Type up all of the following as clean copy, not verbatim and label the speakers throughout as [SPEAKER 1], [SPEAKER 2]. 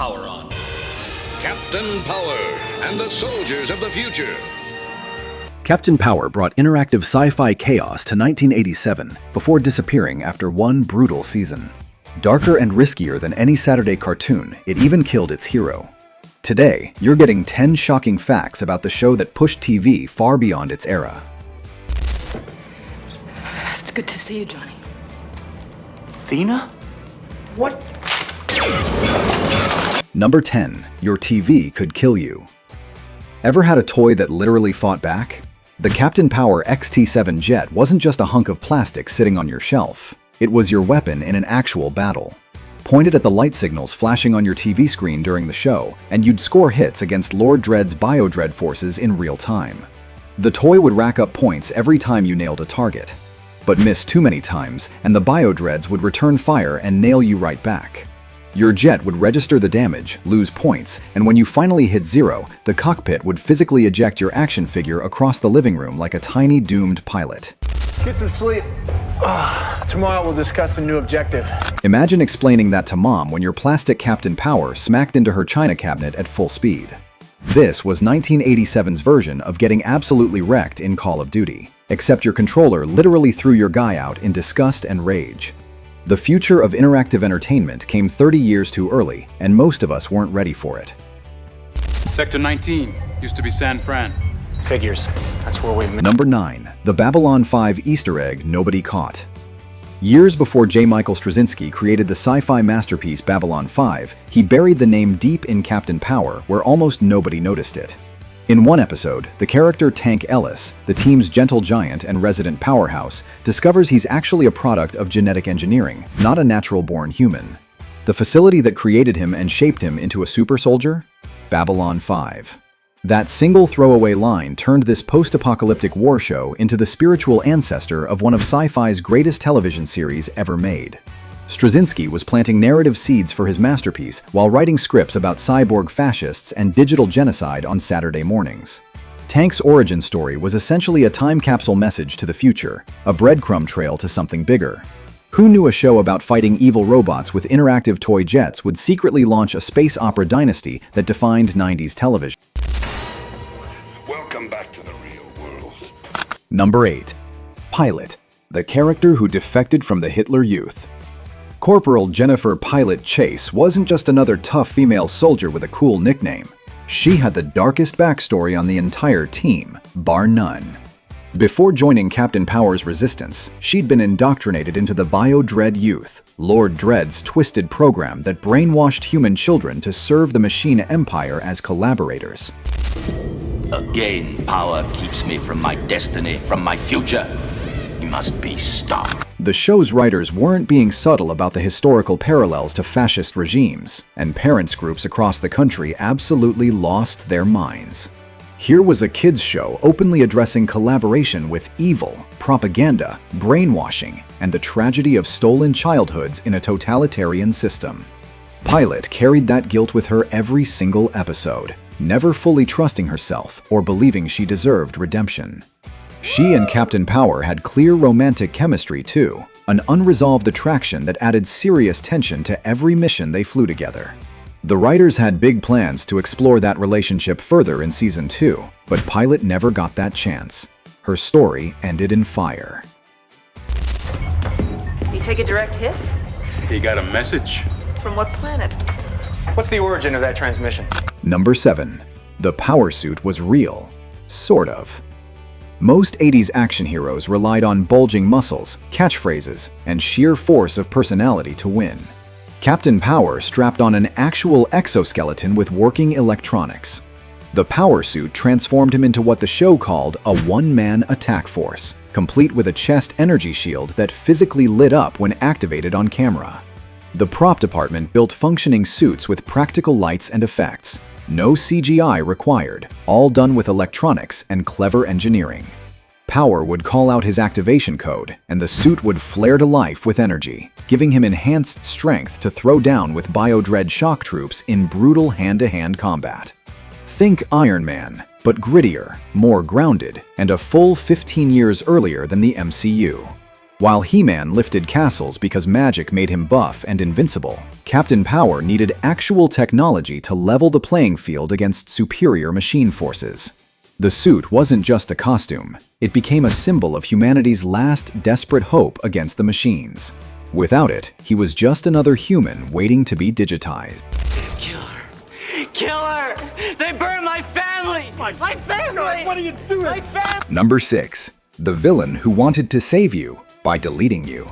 [SPEAKER 1] power on. Captain Power and the soldiers of the future.
[SPEAKER 2] Captain Power brought interactive sci-fi chaos to 1987 before disappearing after one brutal season. Darker and riskier than any Saturday cartoon, it even killed its hero. Today, you're getting 10 shocking facts about the show that pushed TV far beyond its era.
[SPEAKER 3] It's good to see you, Johnny.
[SPEAKER 4] Athena? What?
[SPEAKER 2] Number 10. Your TV could kill you. Ever had a toy that literally fought back? The Captain Power XT7 jet wasn't just a hunk of plastic sitting on your shelf. It was your weapon in an actual battle. Point it at the light signals flashing on your TV screen during the show, and you'd score hits against Lord Dredd's Bio-Dread forces in real time. The toy would rack up points every time you nailed a target, but miss too many times, and the Bio-Dreads would return fire and nail you right back. Your jet would register the damage, lose points, and when you finally hit 0, the cockpit would physically eject your action figure across the living room like a tiny doomed pilot.
[SPEAKER 4] Get some sleep. Tomorrow we'll discuss a new objective.
[SPEAKER 2] Imagine explaining that to Mom when your plastic Captain Power smacked into her china cabinet at full speed. This was 1987's version of getting absolutely wrecked in Call of Duty, except your controller literally threw your guy out in disgust and rage. The future of interactive entertainment came 30 years too early, and most of us weren't ready for it.
[SPEAKER 5] Sector 19 used to be San Fran.
[SPEAKER 4] Figures. That's where we met.
[SPEAKER 2] Number 9. The Babylon 5 Easter egg nobody caught. Years before J. Michael Straczynski created the sci-fi masterpiece Babylon 5, he buried the name deep in Captain Power where almost nobody noticed it. In one episode, the character Tank Ellis, the team's gentle giant and resident powerhouse, discovers he's actually a product of genetic engineering, not a natural-born human. The facility that created him and shaped him into a super soldier? Babylon 5. That single throwaway line turned this post-apocalyptic war show into the spiritual ancestor of one of sci-fi's greatest television series ever made. Straczynski was planting narrative seeds for his masterpiece while writing scripts about cyborg fascists and digital genocide on Saturday mornings. Tank's origin story was essentially a time capsule message to the future, a breadcrumb trail to something bigger. Who knew a show about fighting evil robots with interactive toy jets would secretly launch a space opera dynasty that defined 90s television?
[SPEAKER 1] Welcome back to the real world.
[SPEAKER 2] Number 8. Pilot, the character who defected from the Hitler Youth. Corporal Jennifer Pilot Chase wasn't just another tough female soldier with a cool nickname. She had the darkest backstory on the entire team, bar none. Before joining Captain Power's resistance, she'd been indoctrinated into the Bio-Dread Youth, Lord Dredd's twisted program that brainwashed human children to serve the machine empire as collaborators.
[SPEAKER 6] Again, power keeps me from my destiny, from my future. He must be stopped.
[SPEAKER 2] The show's writers weren't being subtle about the historical parallels to fascist regimes, and parents groups across the country absolutely lost their minds. Here was a kids' show openly addressing collaboration with evil, propaganda, brainwashing, and the tragedy of stolen childhoods in a totalitarian system. Pilot carried that guilt with her every single episode, never fully trusting herself or believing she deserved redemption. She and Captain Power had clear romantic chemistry too, an unresolved attraction that added serious tension to every mission they flew together. The writers had big plans to explore that relationship further in Season 2, but Pilot never got that chance. Her story ended in fire.
[SPEAKER 3] You take a direct hit?
[SPEAKER 5] He got a message.
[SPEAKER 3] From what planet?
[SPEAKER 4] What's the origin of that transmission?
[SPEAKER 2] Number 7. The power suit was real. Sort of. Most 80s action heroes relied on bulging muscles, catchphrases, and sheer force of personality to win. Captain Power strapped on an actual exoskeleton with working electronics. The power suit transformed him into what the show called a one-man attack force, complete with a chest energy shield that physically lit up when activated on camera. The prop department built functioning suits with practical lights and effects. No CGI required, all done with electronics and clever engineering. Power would call out his activation code, and the suit would flare to life with energy, giving him enhanced strength to throw down with Bio-Dread shock troops in brutal hand-to-hand combat. Think Iron Man, but grittier, more grounded, and a full 15 years earlier than the MCU. While He-Man lifted castles because magic made him buff and invincible, Captain Power needed actual technology to level the playing field against superior machine forces. The suit wasn't just a costume, it became a symbol of humanity's last desperate hope against the machines. Without it, he was just another human waiting to be digitized.
[SPEAKER 7] Kill her! Kill her! They burned my family! My family! What are you doing? My family!
[SPEAKER 2] Number 6. The villain who wanted to save you by deleting you.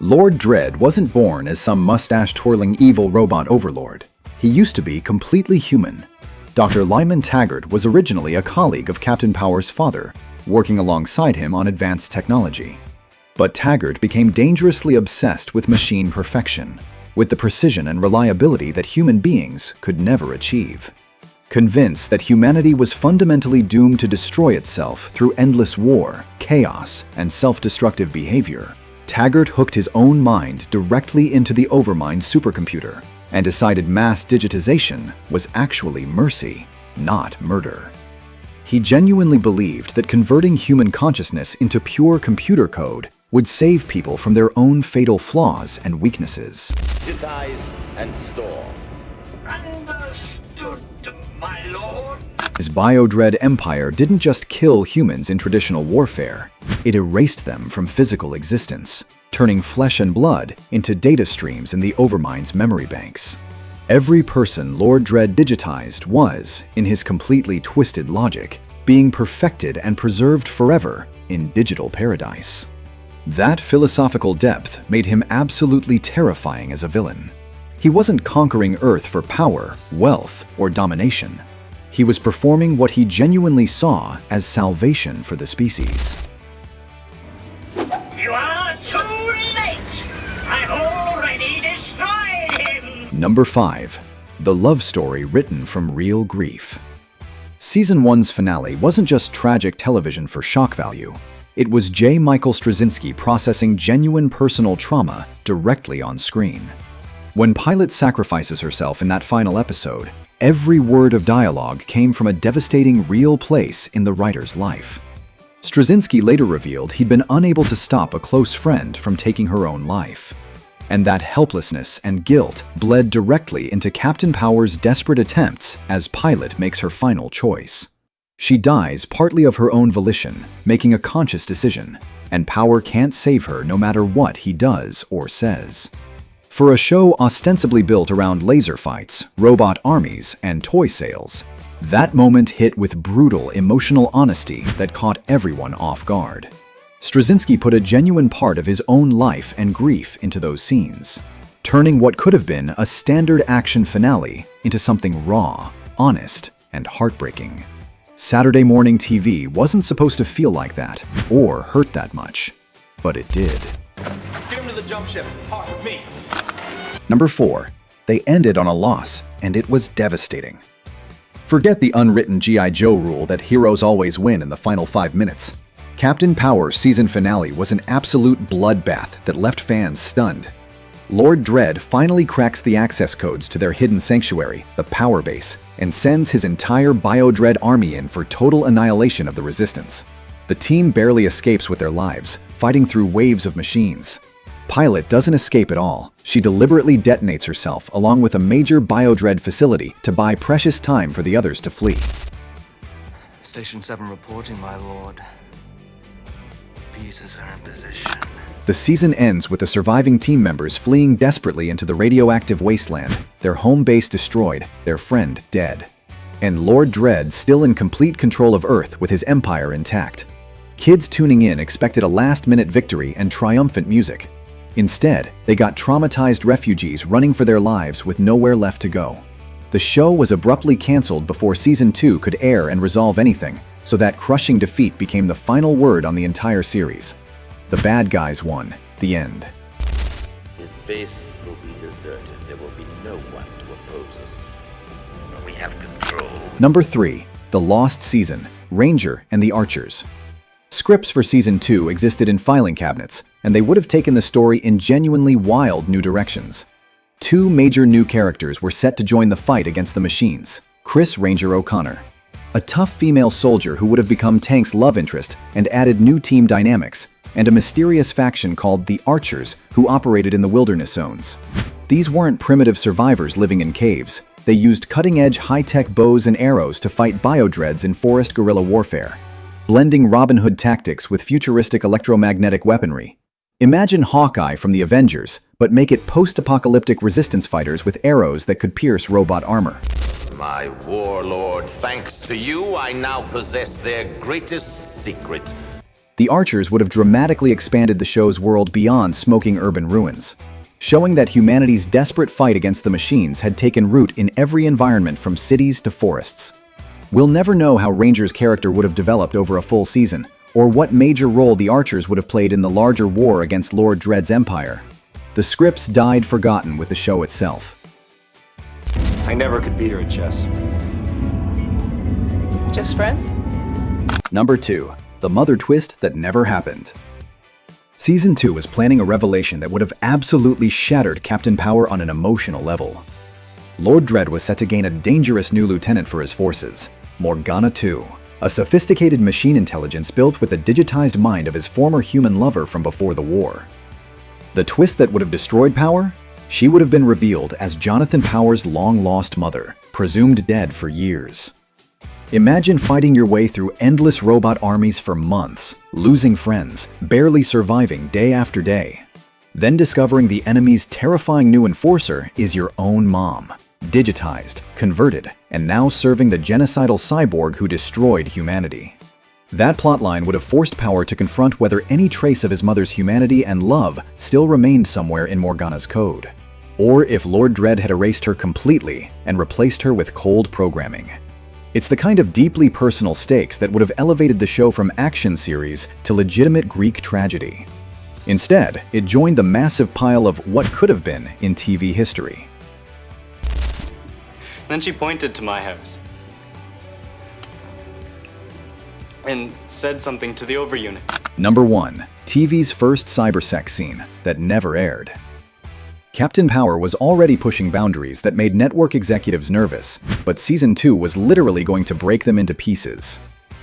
[SPEAKER 2] Lord Dredd wasn't born as some mustache-twirling evil robot overlord. He used to be completely human. Dr. Lyman Taggart was originally a colleague of Captain Power's father, working alongside him on advanced technology. But Taggart became dangerously obsessed with machine perfection, with the precision and reliability that human beings could never achieve. Convinced that humanity was fundamentally doomed to destroy itself through endless war, chaos, and self-destructive behavior, Taggart hooked his own mind directly into the Overmind supercomputer and decided mass digitization was actually mercy, not murder. He genuinely believed that converting human consciousness into pure computer code would save people from their own fatal flaws and weaknesses.
[SPEAKER 8] Digitize and store. Understood, my lord.
[SPEAKER 2] His Bio-Dread empire didn't just kill humans in traditional warfare, it erased them from physical existence, turning flesh and blood into data streams in the Overmind's memory banks. Every person Lord Dredd digitized was, in his completely twisted logic, being perfected and preserved forever in digital paradise. That philosophical depth made him absolutely terrifying as a villain. He wasn't conquering Earth for power, wealth, or domination. He was performing what he genuinely saw as salvation for the species.
[SPEAKER 8] You are too late. I've already destroyed him.
[SPEAKER 2] Number 5. The love story written from real grief. Season 1's finale wasn't just tragic television for shock value. It was J. Michael Straczynski processing genuine personal trauma directly on screen. When Pilot sacrifices herself in that final episode, every word of dialogue came from a devastating real place in the writer's life. Straczynski later revealed he'd been unable to stop a close friend from taking her own life. And that helplessness and guilt bled directly into Captain Power's desperate attempts as Pilot makes her final choice. She dies partly of her own volition, making a conscious decision, and Power can't save her no matter what he does or says. For a show ostensibly built around laser fights, robot armies, and toy sales, that moment hit with brutal emotional honesty that caught everyone off guard. Straczynski put a genuine part of his own life and grief into those scenes, turning what could have been a standard action finale into something raw, honest, and heartbreaking. Saturday morning TV wasn't supposed to feel like that, or hurt that much, but it did.
[SPEAKER 4] Get him to the jump ship. Hawk with me.
[SPEAKER 2] Number 4. They ended on a loss, and it was devastating. Forget the unwritten G.I. Joe rule that heroes always win in the final 5 minutes. Captain Power's season finale was an absolute bloodbath that left fans stunned. Lord Dredd finally cracks the access codes to their hidden sanctuary, the Power Base, and sends his entire Bio-Dread army in for total annihilation of the Resistance. The team barely escapes with their lives, fighting through waves of machines. Pilot doesn't escape at all. She deliberately detonates herself along with a major Bio-Dread facility to buy precious time for the others to flee.
[SPEAKER 7] Station 7 reporting, my lord. Pieces are in position.
[SPEAKER 2] The season ends with the surviving team members fleeing desperately into the radioactive wasteland, their home base destroyed, their friend dead. And Lord Dredd still in complete control of Earth with his empire intact. Kids tuning in expected a last-minute victory and triumphant music. Instead, they got traumatized refugees running for their lives with nowhere left to go. The show was abruptly canceled before Season 2 could air and resolve anything, so that crushing defeat became the final word on the entire series. The bad guys won. The end.
[SPEAKER 8] His base will be deserted. There will be no one to oppose us. But we have control.
[SPEAKER 2] Number 3. The Lost Season, Ranger and the Archers. Scripts for Season 2 existed in filing cabinets, and they would have taken the story in genuinely wild new directions. 2 major new characters were set to join the fight against the machines: Chris Ranger O'Connor, a tough female soldier who would have become Tank's love interest and added new team dynamics, and a mysterious faction called the Archers who operated in the wilderness zones. These weren't primitive survivors living in caves. They used cutting-edge high-tech bows and arrows to fight biodreads in forest guerrilla warfare, blending Robin Hood tactics with futuristic electromagnetic weaponry. Imagine Hawkeye from the Avengers, but make it post-apocalyptic resistance fighters with arrows that could pierce robot armor.
[SPEAKER 8] My warlord, thanks to you, I now possess their greatest secret.
[SPEAKER 2] The Archers would have dramatically expanded the show's world beyond smoking urban ruins, showing that humanity's desperate fight against the machines had taken root in every environment from cities to forests. We'll never know how Ranger's character would have developed over a full season, or what major role the Archers would have played in the larger war against Lord Dredd's empire. The scripts died forgotten with the show itself.
[SPEAKER 4] I never could beat her at chess.
[SPEAKER 3] Just friends?
[SPEAKER 2] Number 2. The mother twist that never happened. Season 2 was planning a revelation that would have absolutely shattered Captain Power on an emotional level. Lord Dredd was set to gain a dangerous new lieutenant for his forces, Morgana 2, a sophisticated machine intelligence built with the digitized mind of his former human lover from before the war. The twist that would have destroyed Power? She would have been revealed as Jonathan Power's long-lost mother, presumed dead for years. Imagine fighting your way through endless robot armies for months, losing friends, barely surviving day after day. Then discovering the enemy's terrifying new enforcer is your own mom, digitized, converted, and now serving the genocidal cyborg who destroyed humanity. That plotline would have forced Power to confront whether any trace of his mother's humanity and love still remained somewhere in Morgana's code, or if Lord Dredd had erased her completely and replaced her with cold programming. It's the kind of deeply personal stakes that would have elevated the show from action series to legitimate Greek tragedy. Instead, it joined the massive pile of what could have been in TV history.
[SPEAKER 7] Then she pointed to my house and said something to the over-unit.
[SPEAKER 2] Number 1. TV's first cybersex scene that never aired. Captain Power was already pushing boundaries that made network executives nervous, but Season 2 was literally going to break them into pieces.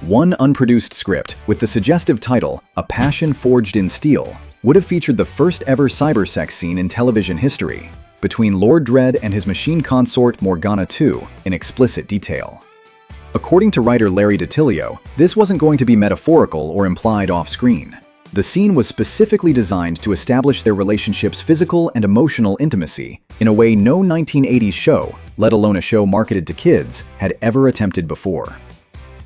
[SPEAKER 2] One unproduced script, with the suggestive title, A Passion Forged in Steel, would have featured the first ever cybersex scene in television history, between Lord Dredd and his machine consort Morgana 2 in explicit detail. According to writer Larry DiTillio, this wasn't going to be metaphorical or implied off-screen. The scene was specifically designed to establish their relationship's physical and emotional intimacy in a way no 1980s show, let alone a show marketed to kids, had ever attempted before.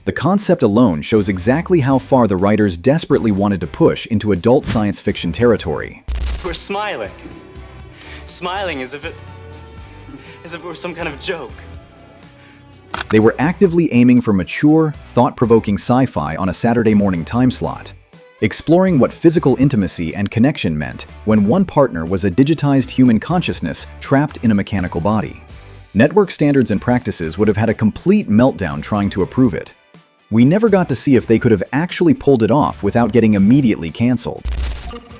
[SPEAKER 2] The concept alone shows exactly how far the writers desperately wanted to push into adult science fiction territory.
[SPEAKER 7] We're smiling. Smiling as if it were some kind of joke.
[SPEAKER 2] They were actively aiming for mature, thought-provoking sci-fi on a Saturday morning time slot, exploring what physical intimacy and connection meant when one partner was a digitized human consciousness trapped in a mechanical body. Network standards and practices would have had a complete meltdown trying to approve it. We never got to see if they could have actually pulled it off without getting immediately canceled.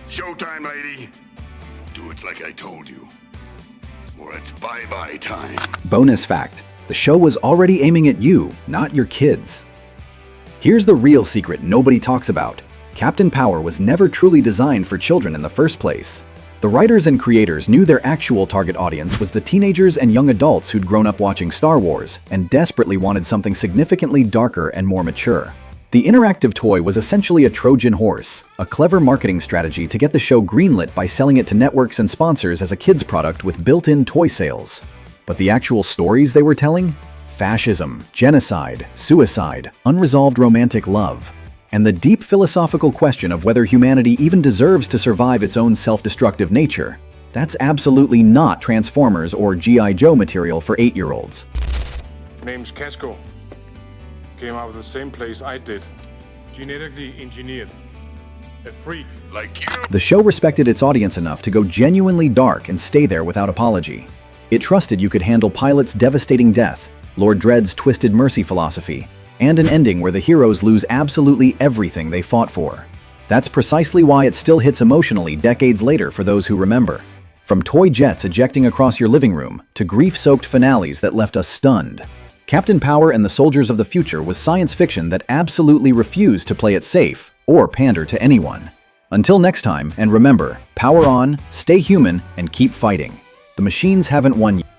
[SPEAKER 9] Showtime, lady. Do it like I told you, or it's bye-bye time.
[SPEAKER 2] Bonus fact, the show was already aiming at you, not your kids. Here's the real secret nobody talks about. Captain Power was never truly designed for children in the first place. The writers and creators knew their actual target audience was the teenagers and young adults who'd grown up watching Star Wars and desperately wanted something significantly darker and more mature. The interactive toy was essentially a Trojan horse, a clever marketing strategy to get the show greenlit by selling it to networks and sponsors as a kids' product with built-in toy sales. But the actual stories they were telling? Fascism, genocide, suicide, unresolved romantic love, and the deep philosophical question of whether humanity even deserves to survive its own self-destructive nature. That's absolutely not Transformers or G.I. Joe material for 8-year-olds.
[SPEAKER 10] Name's Casco. Came out of the same place I did. Genetically engineered. A freak like you.
[SPEAKER 2] The show respected its audience enough to go genuinely dark and stay there without apology. It trusted you could handle Pilot's devastating death, Lord Dredd's twisted mercy philosophy, and an ending where the heroes lose absolutely everything they fought for. That's precisely why it still hits emotionally decades later for those who remember. From toy jets ejecting across your living room to grief-soaked finales that left us stunned, Captain Power and the Soldiers of the Future was science fiction that absolutely refused to play it safe or pander to anyone. Until next time, and remember, power on, stay human, and keep fighting. The machines haven't won yet.